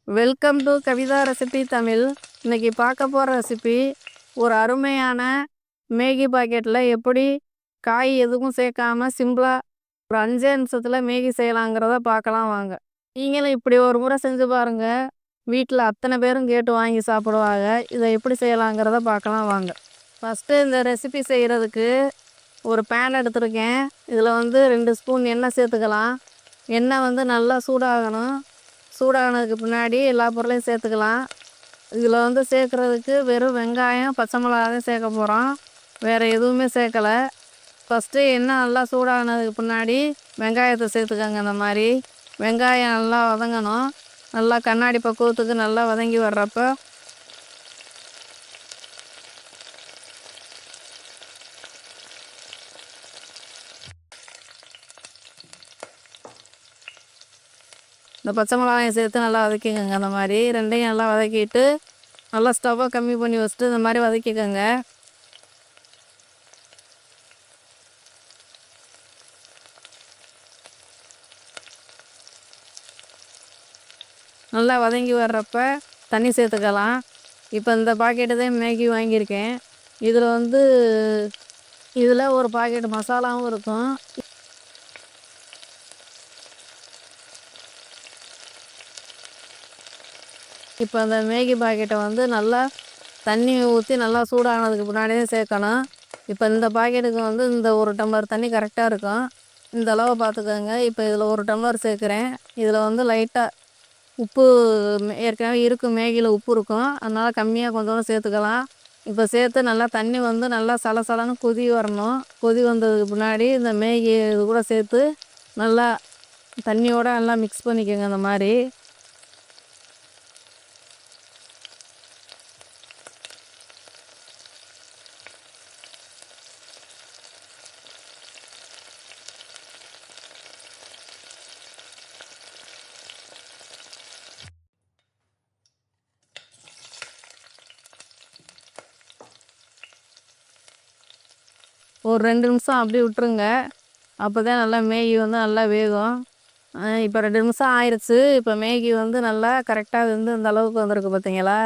Welcome to Kavitha recipe Tamil. இன்னைக்கு பார்க்க போகிற ரெசிபி ஒரு அருமையான மேகி பாக்கெட்டில் எப்படி காய் எதுவும் சேர்க்காம சிம்பிளாக ஒரு 5 நிமிஷத்தில் மேகி செய்யலாங்கிறத பார்க்கலாம் வாங்க. நீங்களும் இப்படி ஒரு முறை செஞ்சு பாருங்கள். வீட்டில் அத்தனை பேரும் கேட்டு வாங்கி சாப்பிடுவாங்க. இதை எப்படி செய்யலாங்கிறத பார்க்கலாம் வாங்க. ஃபஸ்ட்டு இந்த ரெசிபி செய்கிறதுக்கு ஒரு பேன் எடுத்துருக்கேன். இதில் 2 ஸ்பூன் எண்ணெய் சேர்த்துக்கலாம். எண்ணெய் நல்லா சூடாகணும். சூடானதுக்கு பின்னாடி எல்லா பொருளையும் சேர்த்துக்கலாம். இதில் சேர்க்குறதுக்கு வெறும் வெங்காயம், பச்சை மிளகாயும் சேர்க்க போகிறோம். வேறு எதுவுமே சேர்க்கலை. ஃபஸ்ட்டு எண்ணெய் நல்லா சூடானதுக்கு பின்னாடி வெங்காயத்தை சேர்த்துக்கோங்க. இந்த மாதிரி வெங்காயம் நல்லா வதங்கணும். நல்லா கண்ணாடி பக்குவத்துக்கு நல்லா வதங்கி வர்றப்ப இந்த பச்சை மிளகாயம் சேர்த்து நல்லா வதக்கிக்கோங்க. அந்த மாதிரி ரெண்டையும் நல்லா வதக்கிட்டு நல்லா ஸ்டவ்வை கம்மி பண்ணி வச்சுட்டு இந்த மாதிரி வதக்கிக்கோங்க. நல்லா வதங்கி வர்றப்ப தண்ணி சேர்த்துக்கலாம். இப்போ இந்த பாக்கெட்டு தான் மேகி வாங்கியிருக்கேன். இதில் ஒரு பாக்கெட் மசாலாவும் இருக்கும். இப்போ அந்த மேகி பாக்கெட்டை நல்லா தண்ணி ஊற்றி நல்லா சூடானதுக்கு முன்னாடியே சேர்க்கணும். இப்போ இந்த பாக்கெட்டுக்கு இந்த 1 டம்ளர் தண்ணி கரெக்டாக இருக்கும். இந்த அளவை பார்த்துக்கோங்க. இப்போ இதில் 1 டம்ளர் சேர்க்குறேன். இதில் லைட்டாக உப்பு ஏற்கனவே இருக்கும், மேகியில் உப்பு இருக்கும். அதனால் கம்மியாக கொஞ்சம் சேர்த்துக்கலாம். இப்போ சேர்த்து நல்லா தண்ணி நல்லா சலசலன்னு கொதி வரணும். கொதி வந்ததுக்கு முன்னாடி இந்த மேகி இது கூட சேர்த்து நல்லா தண்ணியோடு நல்லா மிக்ஸ் பண்ணிக்கோங்க. இந்த மாதிரி ஒரு 2 நிமிஷம் அப்படி விட்டுருங்க. அப்போ தான் நல்லா மேகி நல்லா வேகும். இப்போ 2 நிமிஷம் ஆயிடுச்சு. இப்போ மேகி நல்லா கரெக்டாக இந்த அளவுக்கு வந்திருக்கு பார்த்தீங்களா?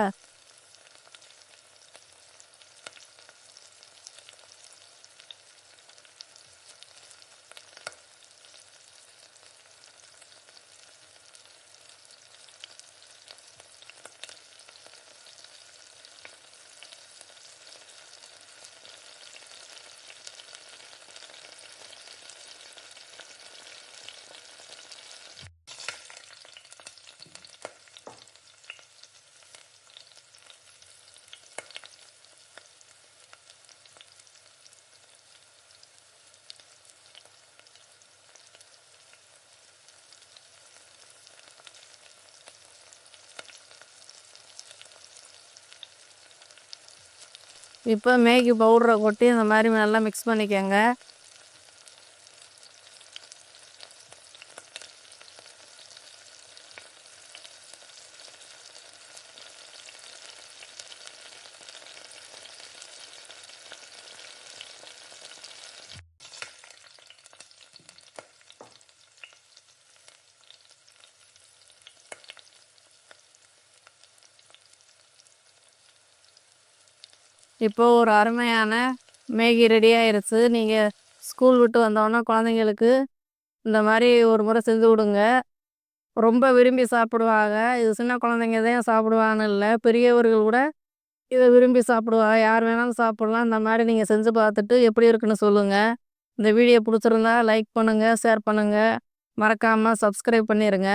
இப்போ மேகி பவுடரை கொட்டி இந்த மாதிரி நல்லா மிக்ஸ் பண்ணிக்கோங்க. இப்போது ஒரு அருமையான மேகி ரெடி ஆயிடுச்சு. நீங்கள் ஸ்கூல் விட்டு வந்தோடனே குழந்தைங்களுக்கு இந்த மாதிரி ஒரு முறை செஞ்சு விடுங்க. ரொம்ப விரும்பி சாப்பிடுவாங்க. இது சின்ன குழந்தைங்க தான் சாப்பிடுவான்னு இல்லை, பெரியவர்கள் கூட இதை விரும்பி சாப்பிடுவாங்க. யார் வேணாலும் சாப்பிட்லாம். இந்த மாதிரி நீங்கள் செஞ்சு பார்த்துட்டு எப்படி இருக்குன்னு சொல்லுங்கள். இந்த வீடியோ பிடிச்சிருந்தா லைக் பண்ணுங்கள், ஷேர் பண்ணுங்கள், மறக்காமல் சப்ஸ்கிரைப் பண்ணிடுங்க.